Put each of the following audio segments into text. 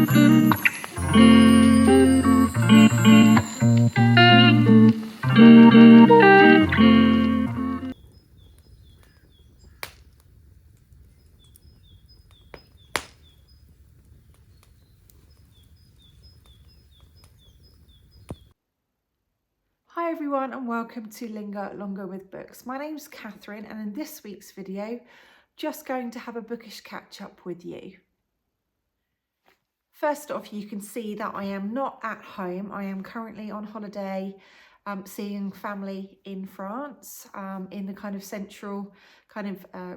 Hi everyone and welcome to Linger Longer with Books. My name's Catherine and in this week's video, just going to have a bookish catch up with you. First off, you can see that I am not at home. I am currently on holiday seeing family in France, in the kind of central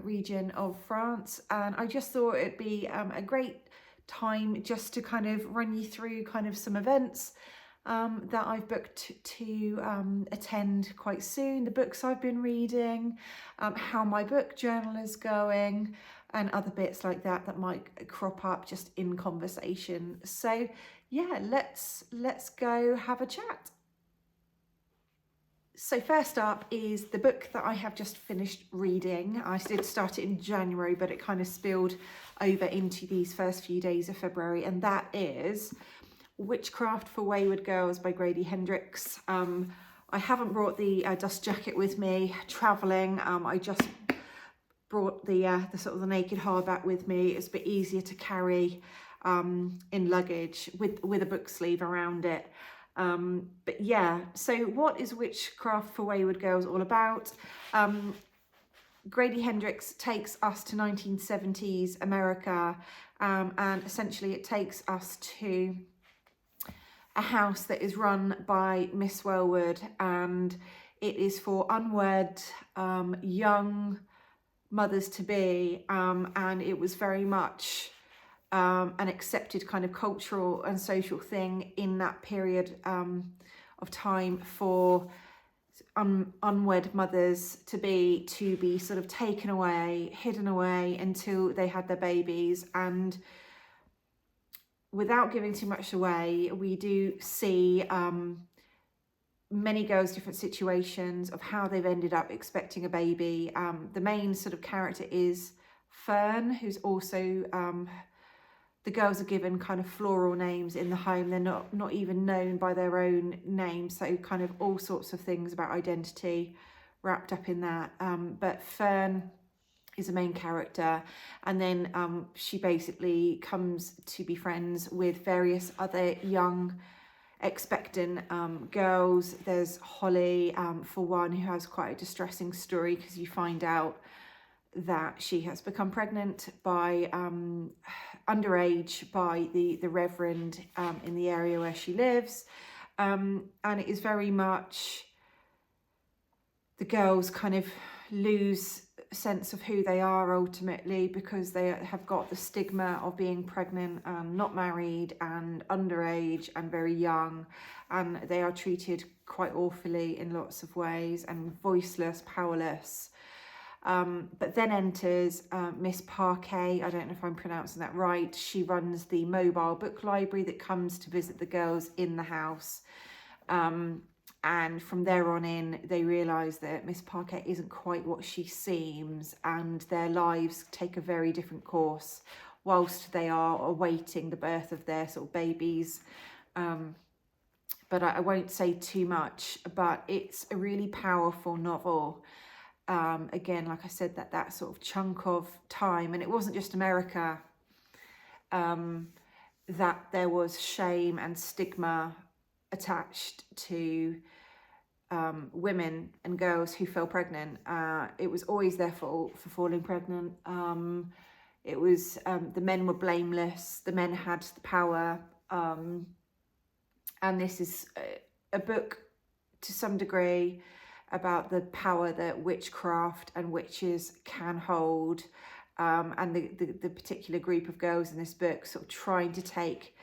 region of France. And I just thought it'd be a great time just to kind of run you through kind of some events that I've booked to attend quite soon, the books I've been reading, how my book journal is going, and other bits like that that might crop up just in conversation. So yeah, let's go have a chat. So first up is the book that I have just finished reading. I did start it in January, but it kind of spilled over into these first few days of February, and that is Witchcraft for Wayward Girls by Grady Hendrix. I haven't brought the dust jacket with me traveling. I just brought the sort of the naked hardback with me. It's a bit easier to carry in luggage with a book sleeve around it. But yeah, so what is Witchcraft for Wayward Girls all about? Grady Hendrix takes us to 1970s America, and essentially it takes us to a house that is run by Miss Wellwood, and it is for unwed young mothers to be, and it was very much an accepted kind of cultural and social thing in that period of time for unwed mothers to be sort of taken away, hidden away until they had their babies. And without giving too much away, we do see many girls' different situations of how they've ended up expecting a baby. The main sort of character is Fern, who's also, the girls are given kind of floral names in the home. They're not even known by their own name. So kind of all sorts of things about identity wrapped up in that. But Fern is a main character, and then she basically comes to be friends with various other young expectant girls. There's Holly, for one, who has quite a distressing story because you find out that she has become pregnant by underage by the reverend in the area where she lives, and it is very much the girls kind of lose sense of who they are ultimately because they have got the stigma of being pregnant and not married and underage and very young, and they are treated quite awfully in lots of ways and voiceless, powerless. But then enters Miss Parquet. I don't know if I'm pronouncing that right. She runs the mobile book library that comes to visit the girls in the house. And from there on in, they realise that Miss Parquet isn't quite what she seems, and their lives take a very different course whilst they are awaiting the birth of their sort of babies. But I won't say too much, but it's a really powerful novel. Again, like I said, that sort of chunk of time, and it wasn't just America, that there was shame and stigma attached to women and girls who fell pregnant. It was always their fault for falling pregnant. It was the men were blameless, the men had the power, and this is a book to some degree about the power that witchcraft and witches can hold, and the particular group of girls in this book sort of trying to take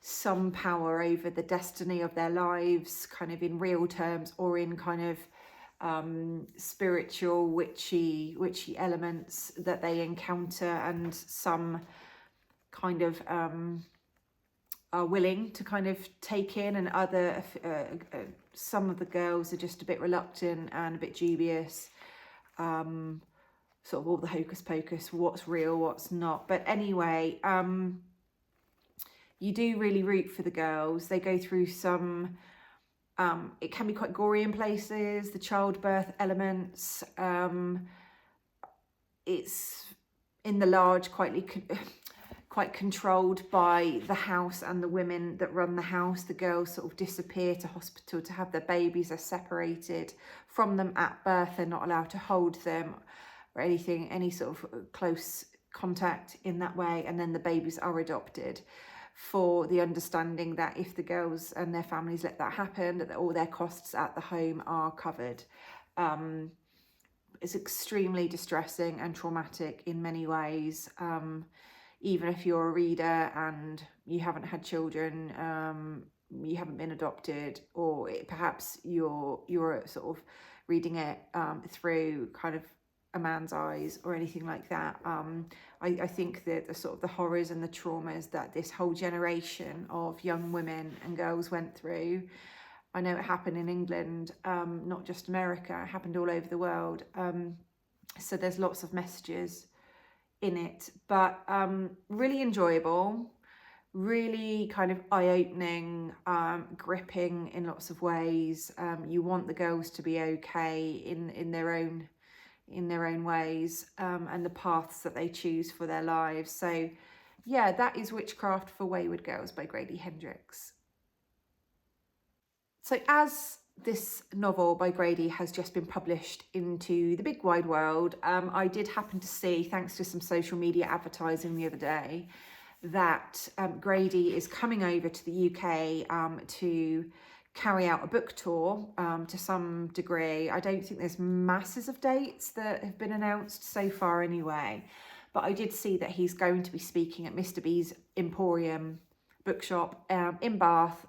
some power over the destiny of their lives, kind of in real terms or in kind of spiritual witchy elements that they encounter, and some kind of are willing to kind of take in, and other some of the girls are just a bit reluctant and a bit dubious, sort of all the hocus pocus, what's real, what's not. But anyway, you do really root for the girls. They go through some, it can be quite gory in places, the childbirth elements. It's in the large quite controlled by the house and the women that run the house. The girls sort of disappear to hospital to have their babies. They're separated from them at birth. They're not allowed to hold them or anything, any sort of close contact in that way. And then the babies are adopted, for the understanding that if the girls and their families let that happen, that all their costs at the home are covered. It's extremely distressing and traumatic in many ways. Even if you're a reader and you haven't had children, you haven't been adopted, or perhaps you're sort of reading it through kind of a man's eyes or anything like that. I think that the sort of the horrors and the traumas that this whole generation of young women and girls went through. I know it happened in England, not just America, it happened all over the world. So there's lots of messages in it, but really enjoyable, really kind of eye-opening, gripping in lots of ways. You want the girls to be okay in their own ways, and the paths that they choose for their lives. So yeah, that is Witchcraft for Wayward Girls by Grady Hendrix. So as this novel by Grady has just been published into the big wide world, I did happen to see, thanks to some social media advertising the other day, that Grady is coming over to the UK to carry out a book tour to some degree. I don't think there's masses of dates that have been announced so far anyway, but I did see that he's going to be speaking at Mr. B's Emporium bookshop in Bath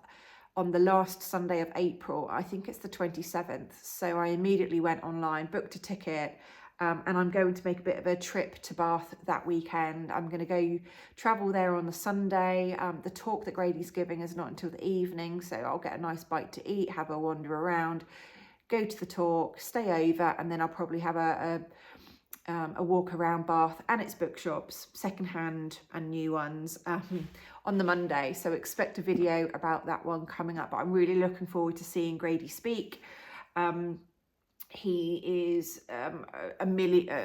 on the last Sunday of April. I think it's the 27th. So I immediately went online, booked a ticket, and I'm going to make a bit of a trip to Bath that weekend. I'm going to go travel there on the Sunday. The talk that Grady's giving is not until the evening, so I'll get a nice bite to eat, have a wander around, go to the talk, stay over, and then I'll probably have a walk around Bath and its bookshops, secondhand and new ones, on the Monday. So expect a video about that one coming up. But I'm really looking forward to seeing Grady speak. He is a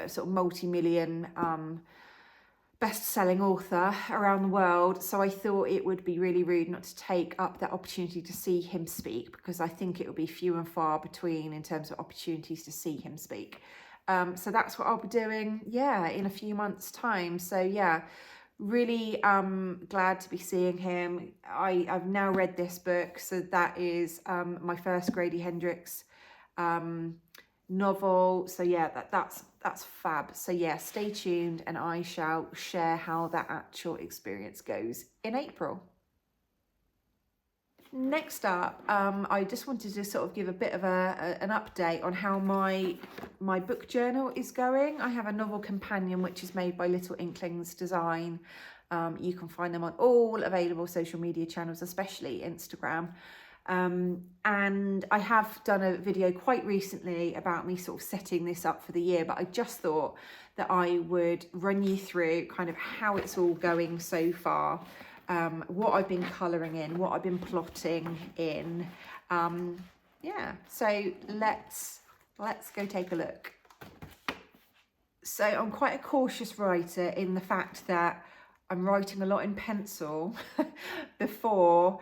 sort of multi-million best-selling author around the world, so I thought it would be really rude not to take up that opportunity to see him speak, because I think it will be few and far between in terms of opportunities to see him speak. So that's what I'll be doing, yeah, in a few months' time. So yeah, really glad to be seeing him. I've now read this book, so that is my first Grady Hendrix novel. So yeah, that's fab. So yeah, stay tuned and I shall share how that actual experience goes in April. Next up, I just wanted to sort of give a bit of an update on how my book journal is going. I have a novel companion which is made by Little Inklings Design. You can find them on all available social media channels, especially Instagram. And I have done a video quite recently about me sort of setting this up for the year, but I just thought that I would run you through kind of how it's all going so far. What I've been colouring in, what I've been plotting in. Yeah, so let's go take a look. So I'm quite a cautious writer in the fact that I'm writing a lot in pencil before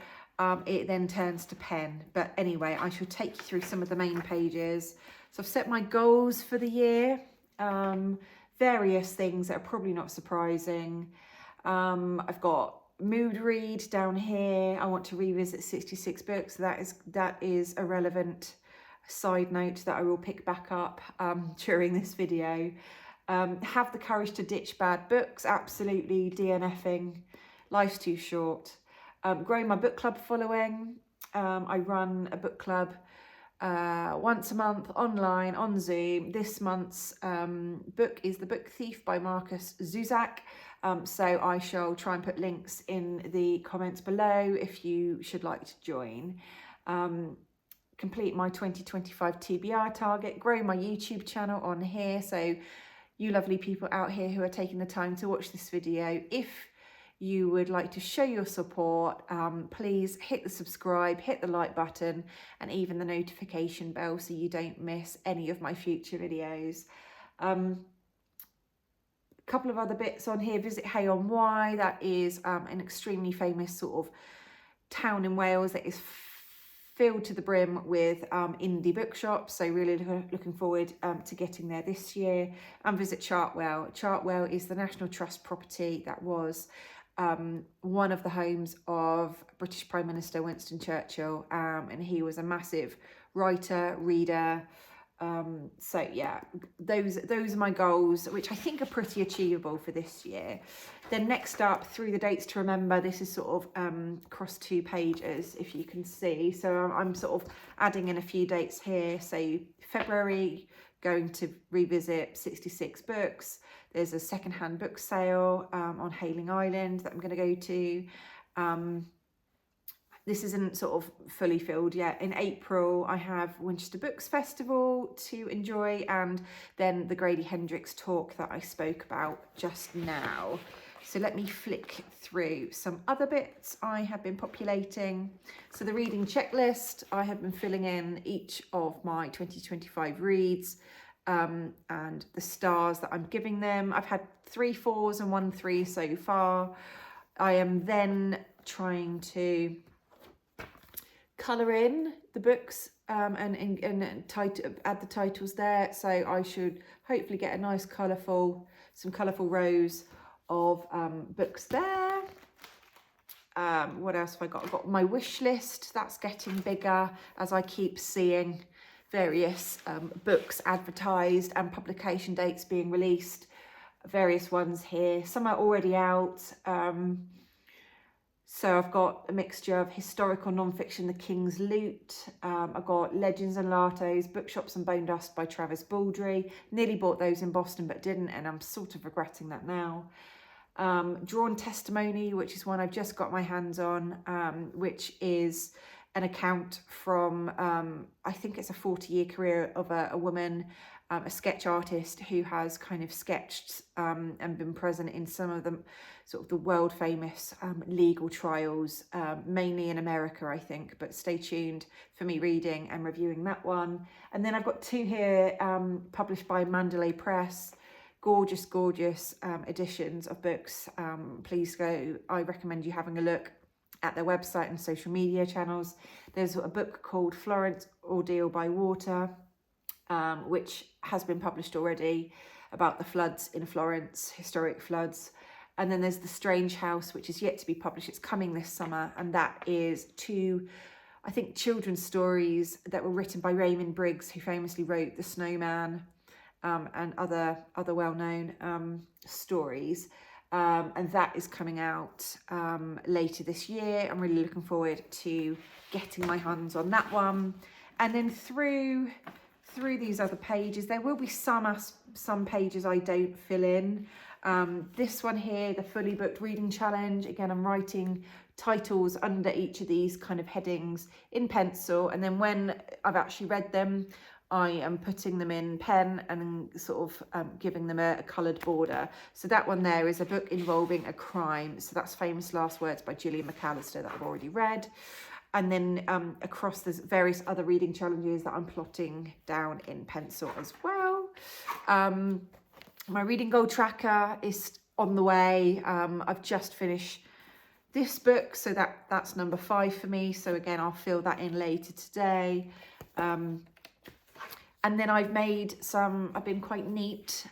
it then turns to pen. But anyway, I shall take you through some of the main pages. So I've set my goals for the year, various things that are probably not surprising. I've got mood read down here. I want to revisit 66 books. That is a relevant side note that I will pick back up during this video. Have the courage to ditch bad books. Absolutely DNFing. Life's too short. Growing my book club following. I run a book club once a month online on Zoom. This month's book is The Book Thief by Marcus Zuzak. So I shall try and put links in the comments below if you should like to join. Complete my 2025 TBR target, grow my YouTube channel on here. So you lovely people out here who are taking the time to watch this video, if you would like to show your support, please hit the subscribe, hit the like button, and even the notification bell so you don't miss any of my future videos. Couple of other bits on here. Visit Hay on Wye. That is an extremely famous sort of town in Wales that is filled to the brim with indie bookshops, so really looking forward to getting there this year. And visit Chartwell. Chartwell is the National Trust property that was one of the homes of British Prime Minister Winston Churchill, and he was a massive writer, reader. So yeah, those are my goals, which I think are pretty achievable for this year. Then next up, through the dates to remember, this is sort of across 2 pages, if you can see. So I'm sort of adding in a few dates here. So February, going to revisit 66 books. There's a secondhand book sale on Hayling Island that I'm going to go to. This isn't sort of fully filled yet. In April, I have Winchester Books Festival to enjoy, and then the Grady Hendrix talk that I spoke about just now. So let me flick through some other bits I have been populating. So the reading checklist, I have been filling in each of my 2025 reads and the stars that I'm giving them. I've had 3 4s and 1 3 so far. I am then trying to colour in the books and add the titles there, so I should hopefully get a nice some colourful rows of books there. What else have I got? I've got my wish list, that's getting bigger as I keep seeing various books advertised and publication dates being released. Various ones here, some are already out. So I've got a mixture of historical non-fiction, The King's Loot. I've got Legends and Lattes, Bookshops and Bone Dust by Travis Baldry. Nearly bought those in Boston but didn't, and I'm sort of regretting that now. Drawn Testimony, which is one I've just got my hands on, which is an account from, I think it's a 40-year career of a woman, a sketch artist who has kind of sketched and been present in some of the sort of the world famous legal trials, mainly in America, I think, but stay tuned for me reading and reviewing that one. And then I've got 2 here published by Mandalay Press, gorgeous editions of books. Please go, I recommend you having a look at their website and social media channels. There's a book called Florence Ordeal by Water, which has been published already, about the floods in Florence, historic floods. And then there's The Strange House, which is yet to be published. It's coming this summer, and that is 2, I think, children's stories that were written by Raymond Briggs, who famously wrote The Snowman and other well-known stories. And that is coming out later this year. I'm really looking forward to getting my hands on that one. And then through these other pages, there will be some pages I don't fill in. This one here, the Fully Booked Reading Challenge, again, I'm writing titles under each of these kind of headings in pencil, and then when I've actually read them, I am putting them in pen and sort of giving them a coloured border. So that one there is a book involving a crime. So that's Famous Last Words by Gillian McAllister that I've already read. And then across there's various other reading challenges that I'm plotting down in pencil as well. My reading goal tracker is on the way. I've just finished this book, so that's number 5 for me. So again, I'll fill that in later today. And then I've been quite neat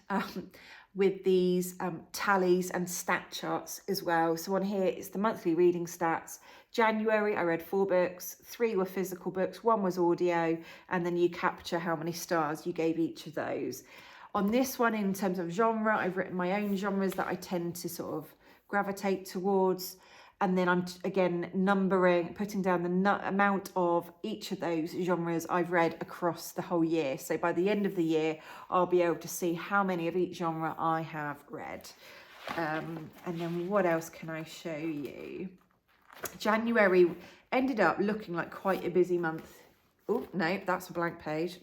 with these tallies and stat charts as well. So on here, it's the monthly reading stats. January, I read 4 books, 3 were physical books, 1 was audio, and then you capture how many stars you gave each of those. On this one, in terms of genre, I've written my own genres that I tend to sort of gravitate towards. And then I'm, again, putting down the amount of each of those genres I've read across the whole year. So by the end of the year, I'll be able to see how many of each genre I have read. And then what else can I show you? January ended up looking like quite a busy month. Oh, no, that's a blank page.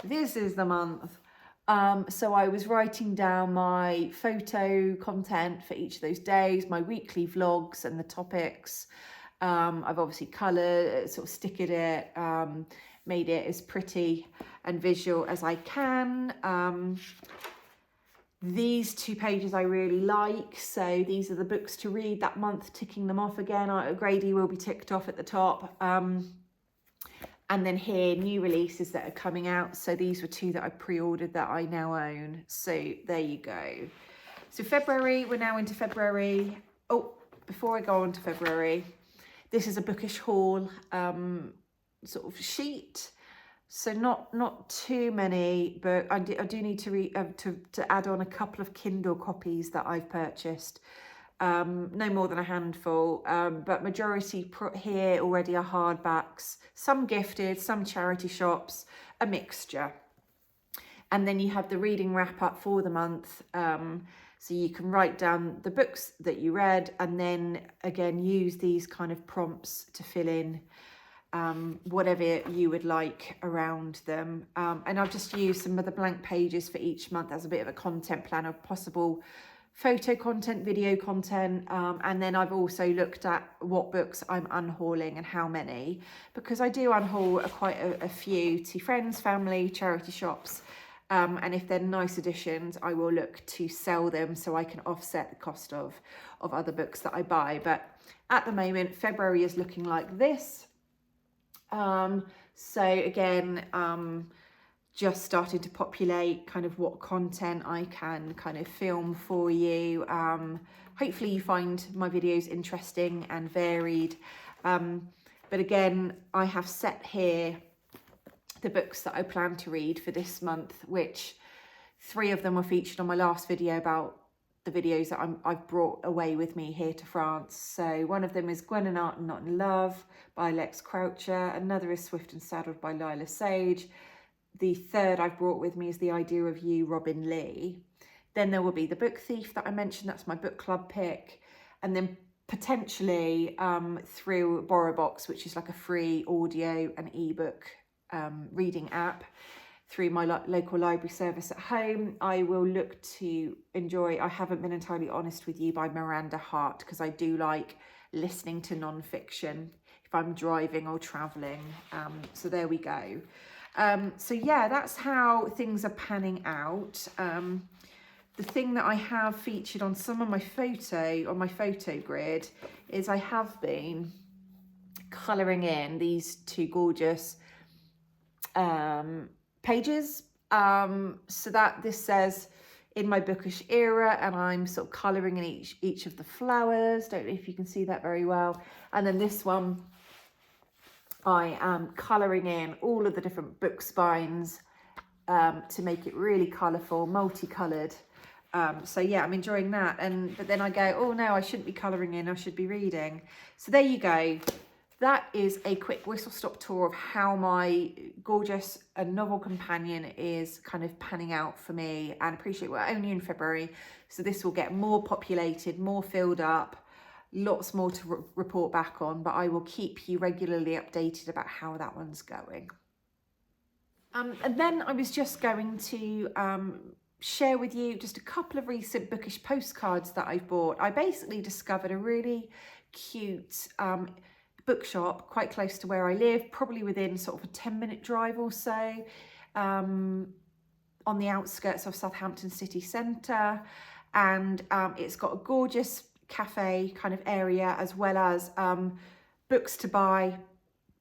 This is the month So I was writing down my photo content for each of those days, my weekly vlogs and the topics. I've obviously coloured, sort of stickered it, made it as pretty and visual as I can. These 2 pages I really like, so these are the books to read that month, ticking them off again. Grady will be ticked off at the top. And then here, new releases that are coming out. So these were 2 that I pre-ordered that I now own. So there you go. So February, we're now into February. Oh, before I go on to February, this is a Bookish haul sort of sheet. So not too many, but I do need to add on a couple of Kindle copies that I've purchased. No more than a handful, but majority put here already are hardbacks, some gifted, some charity shops, a mixture. And then you have the reading wrap up for the month. So you can write down the books that you read and then again use these kind of prompts to fill in whatever you would like around them. And I've just used some of the blank pages for each month as a bit of a content plan of possible photo content, video content, and then I've also looked at what books I'm unhauling and how many, because I do unhaul quite a few to friends, family, charity shops, and if they're nice additions, I will look to sell them so I can offset the cost of other books that I buy. But at the moment, February is looking like this. So again, just started to populate kind of what content I can kind of film for you. Hopefully you find my videos interesting and varied. But again, I have set here the books that I plan to read for this month, which 3 of them were featured on my last video about the videos that I've brought away with me here to France. So one of them is Gwen and Art and Not in Love by Lex Croucher. Another is Swift and Saddled by Lila Sage. The 3rd I've brought with me is The Idea of You, Robin Lee. Then there will be The Book Thief that I mentioned. That's my book club pick. And then potentially through BorrowBox, which is like a free audio and ebook reading app through my local library service at home, I will look to enjoy I Haven't Been Entirely Honest with You by Miranda Hart, because I do like listening to non-fiction if I'm driving or traveling. So there we go. So yeah, that's how things are panning out. The thing that I have featured on some of my photo grid is I have been colouring in these 2 gorgeous pages. So that this says in my bookish era, and I'm sort of colouring in each of the flowers. Don't know if you can see that very well. And then this one, I am colouring in all of the different book spines to make it really colourful, multicoloured. So yeah, I'm enjoying that. But then I go, oh no, I shouldn't be colouring in, I should be reading. So there you go. That is a quick whistle-stop tour of how my gorgeous novel companion is kind of panning out for me. And appreciate we're only in February, so this will get more populated, more filled up, lots more to report back on, but I will keep you regularly updated about how that one's going. And then I was just going to share with you just a couple of recent bookish postcards that I've bought. I basically discovered a really cute bookshop quite close to where I live, probably within sort of a 10-minute drive or so, on the outskirts of Southampton city centre. And it's got a gorgeous cafe kind of area, as well as books to buy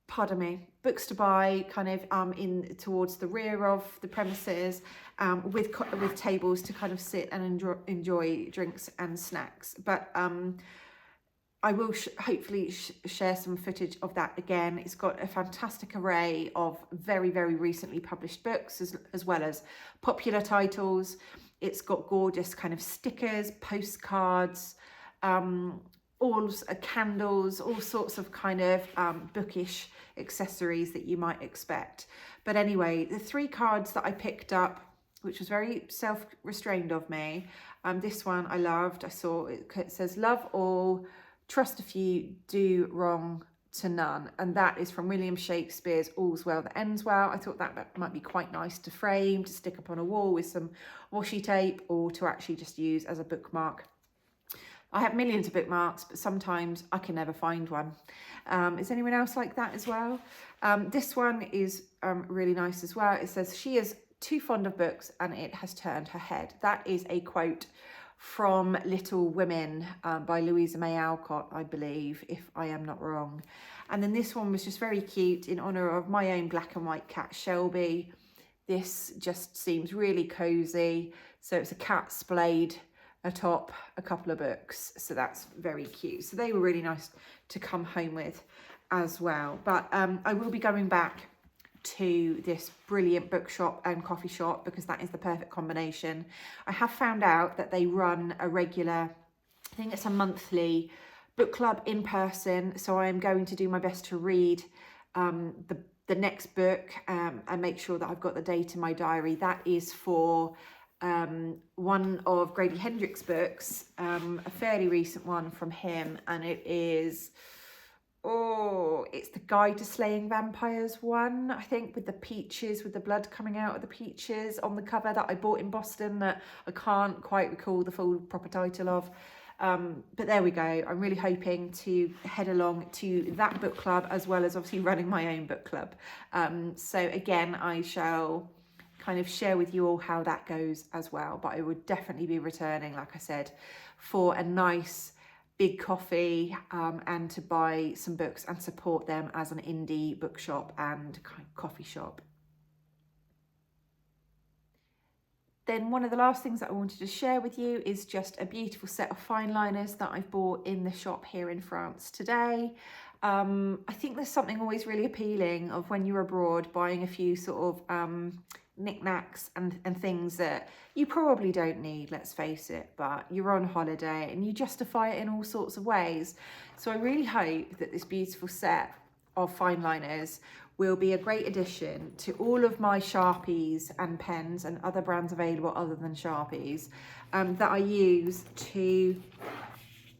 kind of in towards the rear of the premises, with tables to kind of sit and enjoy drinks and snacks. But I will hopefully share some footage of that again. It's got a fantastic array of very, very recently published books, as well as popular titles. It's got gorgeous kind of stickers, postcards, all candles, all sorts of kind of bookish accessories that you might expect. But anyway, the 3 cards that I picked up, which was very self-restrained of me, this one I loved. I saw it says, love all, trust a few, do wrong to none, and that is from William Shakespeare's All's Well That Ends Well. I thought that might be quite nice to frame, to stick up on a wall with some washi tape, or to actually just use as a bookmark. I have millions of bookmarks, but sometimes I can never find one. Is anyone else like that as well? This one is really nice as well. It says, "She is too fond of books and it has turned her head." That is a quote from Little Women by Louisa May Alcott, I believe, if I am not wrong. And then this one was just very cute in honour of my own black and white cat, Shelby. This just seems really cosy. So it's a cat splayed atop a couple of books. So that's very cute. So they were really nice to come home with as well. But I will be going back to this brilliant bookshop and coffee shop because that is the perfect combination. I have found out that they run a regular, I think it's a monthly book club in person. So I am going to do my best to read the next book and make sure that I've got the date in my diary. That is for one of Grady Hendrix' books, a fairly recent one from him, and it is, it's the Guide to Slaying Vampires one, I think, with the peaches, with the blood coming out of the peaches on the cover, that I bought in Boston, that I can't quite recall the full proper title of. But there we go. I'm really hoping to head along to that book club, as well as obviously running my own book club. So again, I shall kind of share with you all how that goes as well. But I would definitely be returning, like I said, for a nice big coffee and to buy some books and support them as an indie bookshop and coffee shop. Then one of the last things that I wanted to share with you is just a beautiful set of fine liners that I've bought in the shop here in France today. I think there's something always really appealing of when you're abroad buying a few sort of knickknacks and things that you probably don't need, let's face it, but you're on holiday and you justify it in all sorts of ways. So I really hope that this beautiful set of fine liners will be a great addition to all of my Sharpies and pens and other brands available other than Sharpies that I use to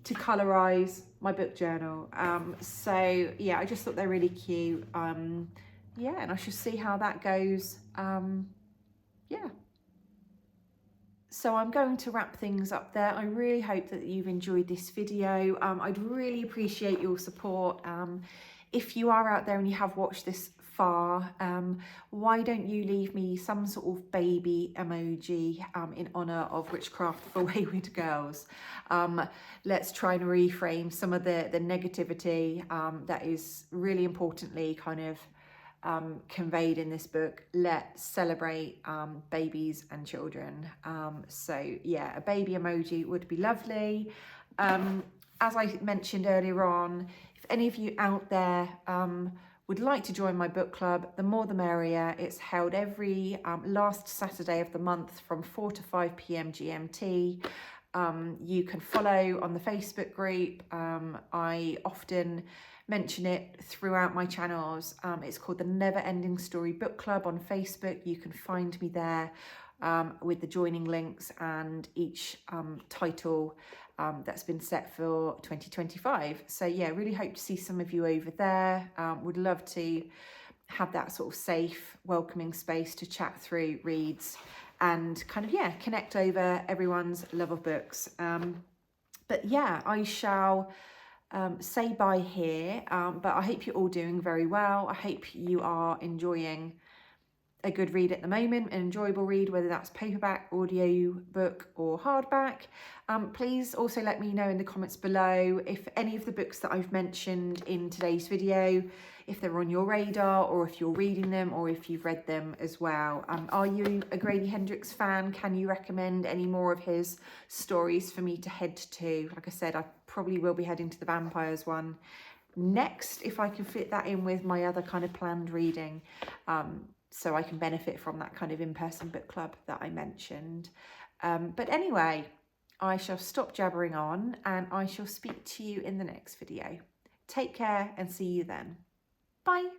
colorize my book journal. So yeah, I just thought they're really cute. Yeah, and I shall see how that goes. Yeah. So I'm going to wrap things up there. I really hope that you've enjoyed this video. I'd really appreciate your support. If you are out there and you have watched this far, why don't you leave me some sort of baby emoji in honour of Witchcraft for Wayward Girls. Let's try and reframe some of the negativity that is really importantly kind of conveyed in this book. Let's celebrate babies and children. So yeah, a baby emoji would be lovely. As I mentioned earlier on, if any of you out there would like to join my book club, the more the merrier. It's held every last Saturday of the month from 4 to 5 p.m. GMT. You can follow on the Facebook group. I often mention it throughout my channels. It's called the Never Ending Story Book Club on Facebook. You can find me there with the joining links and each title that's been set for 2025. So yeah, really hope to see some of you over there. Would love to have that sort of safe, welcoming space to chat through reads and kind of, yeah, connect over everyone's love of books. But yeah, I shall say bye here, but I hope you're all doing very well. I hope you are enjoying a good read at the moment, an enjoyable read, whether that's paperback, audio book or hardback. Please also let me know in the comments below if any of the books that I've mentioned in today's video, if they're on your radar or if you're reading them or if you've read them as well. Are you a Grady Hendrix fan? Can you recommend any more of his stories for me to head to? Like I said, I probably will be heading to the vampires one next if I can fit that in with my other kind of planned reading. So I can benefit from that kind of in-person book club that I mentioned. But anyway, I shall stop jabbering on and I shall speak to you in the next video. Take care and see you then. Bye.